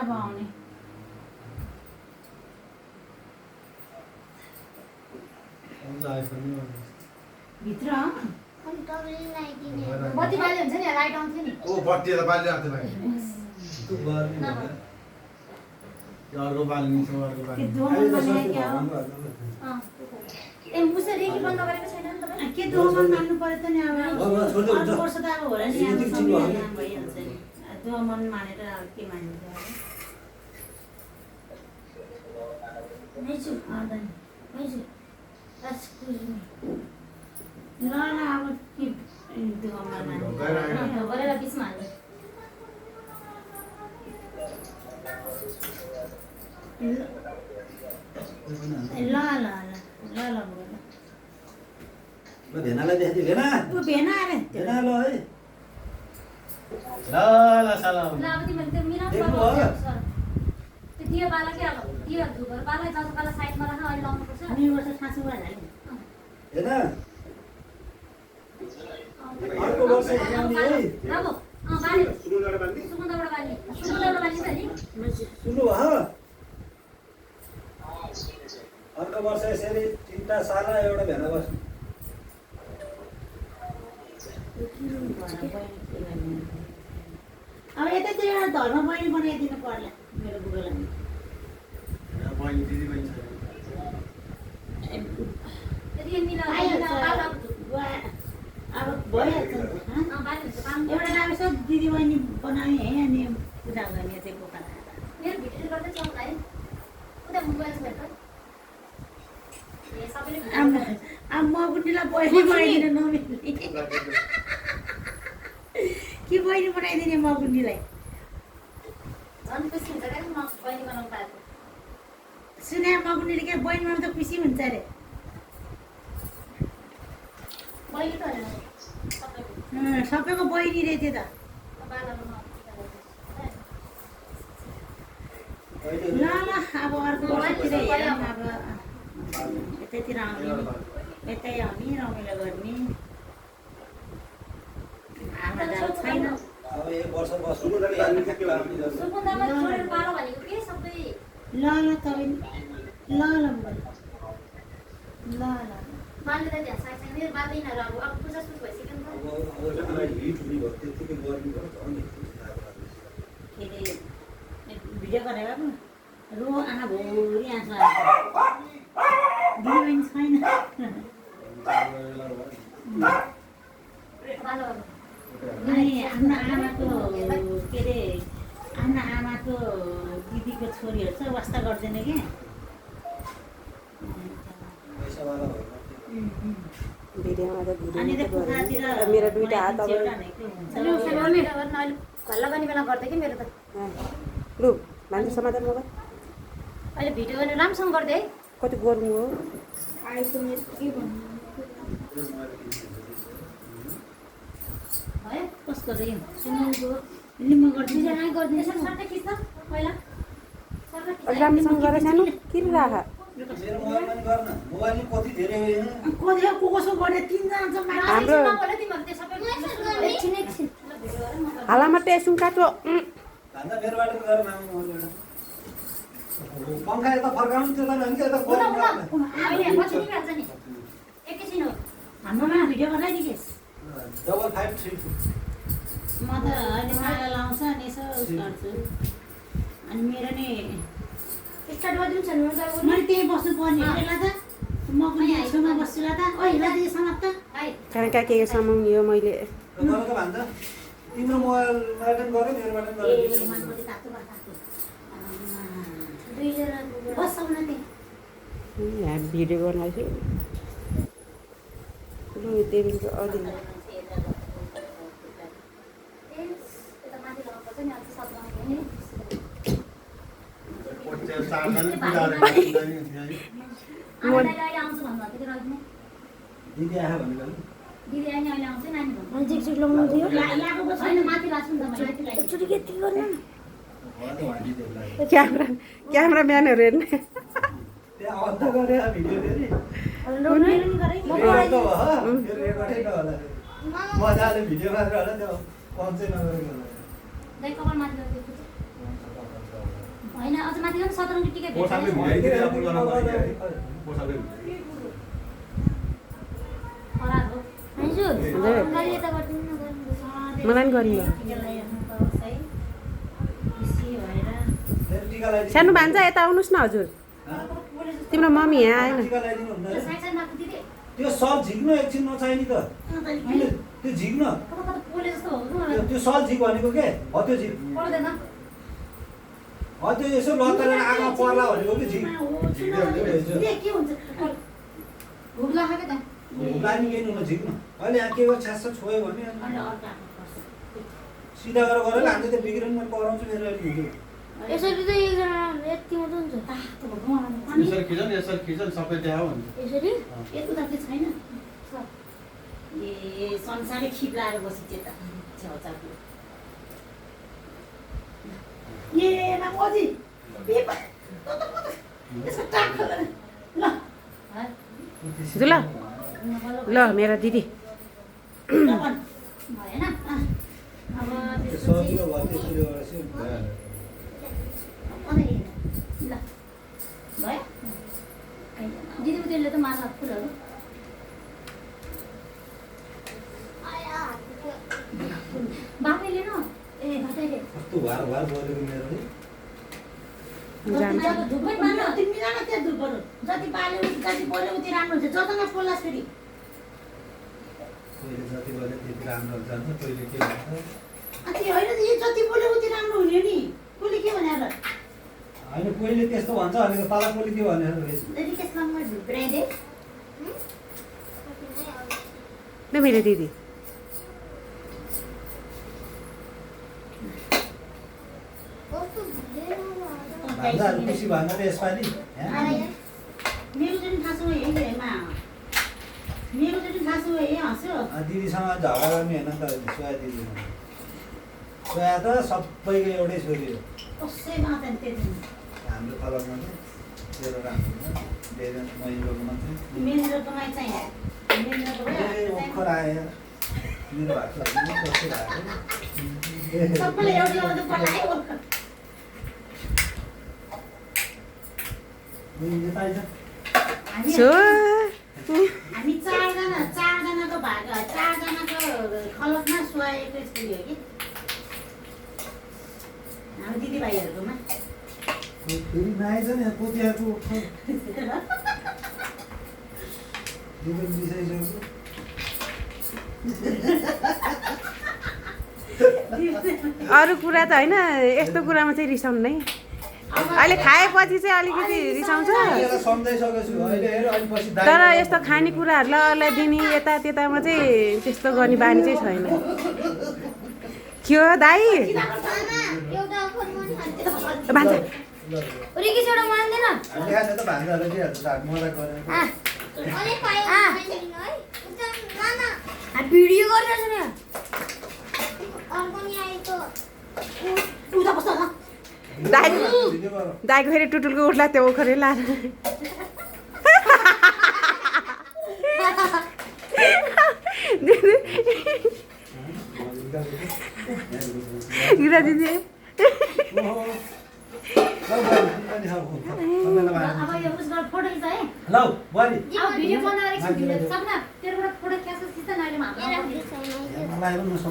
अब आउने भित्र बत्ती बाल्यो हुन्छ नि लाइट आउँथ्यो नि ओ बत्ती त बालिरहेको थियो भाइ तँ गर्ने अर्को बाल्ने अर्को के बाल्ने दोमन बनाए क्या हो ए मुसरी कि बन्द गरेको छैन नि तपाईँ के दोमन मान्नु पर्यो त नि अब छोड्दै हुन्छ। अर्को वर्ष त अब होला नि अब संविधानमा भइहाल्छ नि दोमन मानेर अब के मानिन्छ अब मैजु मैजु एक्सक्युज मी ल ल अब के दोमन मान्नु गरेर बिचमा हाल्नु ल ल ल ल ल ल भेनालाई देखाइदियो भेना ऊ भेना अरे भेना ल है ल ल साला ल अब तिमीले त्यो मिलाउनु देख्नु पर्छ भयो? त्यो दियो बाला के अब दियो धुबर बाला जाँदा बाला साइडमा राख अहिले लाउनु पर्छ हामी वर्ष खाँचो भएर हाल्यो भेना अर्को वर्ष ल्याउने है बाबु बाली सुगन्धाबाट बाली सुगन्धाबाट बाली छ नि सुन्नु भयो अर्को वर्ष यसरी 3टा साला एउटा भेना बस्नु अब यतातिर एउटा धर्म बहिनी बनाइदिनु पर्ला मेरो बुबालाई बहिनी दिदी बहिनी छ यदि मिलाउनु अब भइहाल्छ बाली हुन्छ काम एउटा राम्रो छ दिदी बहिनी बनाउने है अनि पूजा गर्ने चाहिँ बोका मेरो भिडियो गर्दै चल्छ है उता मोबाइल छ त ए सबैले अब म बुढीलाई बहिनी बनाइदिनु नमिल्ने के बहिनी बनाइदिने म बुढीलाई झन् खुसी हुन्छ क्या म बहिनी बनाउनु पाएको सुने म बुढीले के बहिनी बनाउनु त खुसी हुन्छ अरे बहिनी त होइन सबैको सबैको बहिनी रे त्यो त बालामा ल ल अब अर्को वर्षतिर हेरौँ अब यतैतिर आउने यतै आउने रमाइलो गर्ने आमा जाल छैन अब 1 वर्ष बस्नु लागि हामी के गर्ने गर्छ सुगन्धामा छोडेर बालो भनेको के सबै ल ल तपाईँ ल ल बुढी ल ल बाल्ने त त्यहाँ साइड मेरो बाल्दैन र अब पूजा सुरु भइसक्यो नि अब त्यसलाई हिट हुने भयो त्यतिकै गर्नु भयो झन् के अरे भिडियो गरेर रो आँखा भोरी आँसु आएको दिदी बहिनी छैन बालो अनि आफ्नो आमाको के अरे आफ्नो आमाको दिदीको छोरीहरू चाहिँ वास्ता गर्दैन क्या पैसावाला भयो भिडियोमा त अनि भिडियो त कुखुरातिर मेरो दुईटा हात अब घल्ला गर्ने बेला गर्थेँ कि मेरो त लु मान्छे समाधान मगर अहिले भिडियो गर्ने राम्रोसँग गरिदिए है कति गर्नु हो है कसको चाहिँ सुमनको लिम्बू गरिदिन्छ दुईजना गरिदिन्छ सट्टै खिच्छ पहिला अलि राम्रोसँग गरेर सानो किन राख मेरो मोबाइलमा नि गर्न मोबाइल नि कति धेरै होइन कसले को कसो गर्ने तिनजना चाहिँ माथि हाम्रो हालामा टेसुङ काटो भन्दा मेरोबाट पनि गरेर माग्नु मैले एउटा पङ्खा यता फर्काउनु त्यो त होइन कि यता फर्काउनु एकैछिन हो हाम्रोमा भिडियो बनाइदिएस डबल 532 म त अहिले माला लाउँछ अनि यसो गर्छु अनि मेरो नि स्टार्ट गरिदिनु छ नि मैले त्यहीँ बस्नु पर्ने होला त म पनि छेउमा बस्छु ल त ओ हिला दिदी समाप्त है कारण के सामान यो मैले मलाई त भन्छ तिम्रो मोबाइलबाट पनि गऱ्यो मेरोबाट पनि ए गऱ्यो मनपति तातो भए तातो दुईजना बस्छौँ न त्यही यहाँ भिडियो बनाएको लु देवीको अघि यता माथि लगाउनुपर्छ नि अझै सब्जीमा पनि अहिले आउँछु भन्नुभएको थियो रजनी दिदी आयो भने गयो दिदी अहिले आउँछ नानी भन्नु जिकजिक लगाउनु थियो लागेको होइन माथि लाग्छु नि त मैले एकचोटि के गर्नु मलाई त भनिदिँदै ल क्यामराम्यानहरू हेर्ने त्यहाँ अद्ध गरे भिडियो फेरि मेरो नि गरे रेकर्ड त भयो फेरि रेकर्डै नहोला मजाले भिडियो मात्र होला त्यो पञ्चै नगरेको होला दाइ कपाल माथि गरिदिएको अझ माथि पनि सतरङ्गी टिका पोसाकले भेट्छ भ्याइदिएर अपलोड गर्न पर्यो पोसाकले खराब हो हजुर हजुर। गाडी यता गरिदिनु न गर्नु मलाई पनि गरिदिनु। टिकालाई हेर्नु पाओस् है खुसी भएर फेरि टिका लगाइदिनु। सानो भान्जा यता आउनुहोस् न हजुर तिम्रो मम्मी यहाँ आएन टिका लगाइदिनु हुँदैन। साइड साइडमा दिदी त्यो सल झिक्नु एकछिन नचाहिने त अहिले त्यो झिक्न कता कता पोले जस्तो हो त्यो सल झिक भनेको के हो त्यो झिक पर्दैन हो त्यो यसो लतरेर आगोमा पर्ला भनेको कि झिक के हुन्छ भुक लाग्यो त लानी केही हुन झिक्नु अहिले यहाँ के गर्छ छ्यास छोयो भने अनि अर्काको पर्छ सिधा गरेर गरेर हामीले त्यो बिग्रिनु मैले कराउँछु मेरो अहिले हिजो यसरी त एकजना यति मात्र हुन्छ अनि यसरी खिचन सबै देखाऊ भन्छ यसरी यस्तो त के छैन ए संसारै खिप्लाएर बसी त्यो त छेउछाउको ए मामोजी यसको टाक खोलेर ल जुल ल मेरा दिदी ल भन भएन अब त्यो त्यसपछि सजिलो भयो त्यसरी गरेर चाहिँ अनि ल भयो दिदी त्यसले त माछा फुलहरू बाबैले न ए बाबैले कस्तो भार भार बोलेको मेरो नि जान्छ धुपै मान्नु तिमी जान त्यो धुपहरू जति बाल्यो जति बोल्यो उति राम्रो हुन्छ जतामा पोल्लास फेरि पहिले जति बोले त्यति राम्रो जान्छ पहिले के भन्छ अनि होइन यो जति बोल्यो उति राम्रो हुने नि कसले के भनेर होइन कोहीले त्यस्तो भन्छ भनेको तल कोहीले के भनेर त्यति त्यसमा म झुक्राइदिएँ ल मेरो दिदी भान्जाहरू खुसी भान्जा त यसपालि मेरो चाहिँ खासो हेमा मेरो चाहिँ खासो हाँस्यो दिदीसँग झगडा गर्ने होइन त सोया दिदीसँग सोया त सबैको एउटै छोरी हो कसैमा त त्यति हाम्रो तलमा तेरो राम्रो महिन्द्रको मात्रै मेरो कमाइ चाहिँ मेरो ए ओखर आयो मेरो भाग त कस्तो भएको सबैले एउटा एउटा पठायो सो हामी चारजनाको भाग चारजनाको खलकमा सुहाएको स्कुल हो कि हाम्रो दिदीभाइहरूकोमा फेरि नआएछ नि पोतियाको जीवन बिसाइसक्यो अरू कुरा त होइन यस्तो कुरामा चाहिँ रिसाउनु नै अहिले खाएपछि चाहिँ अलिकति रिसाउँछ सम्झाइसकेको छु अहिले हेर अहिले पछि तर यस्तो खानेकुराहरूलाई अरूलाई दिने यता त्यतामा चाहिँ त्यस्तो गर्ने बानी चाहिँ छैन के हो दाइ भान्जा रिकिस एउटा मान्दैन हामीले आज त भान्जाहरू दिइहाल्छ मजाक गरेर भिडियो गरिरहेछ नि उता बस्छ दाइको फेरि टुटुलको उठ्ला त्यो ओखरै लाएर दिदी अब यो उसबाट फोटो खिच्छ है ल बुहारी अब भिडियो बनाएर एकछिन भिडियो सक्न तेरोबाट फोटो क्यास खिच्छ न अहिले मलाई पनि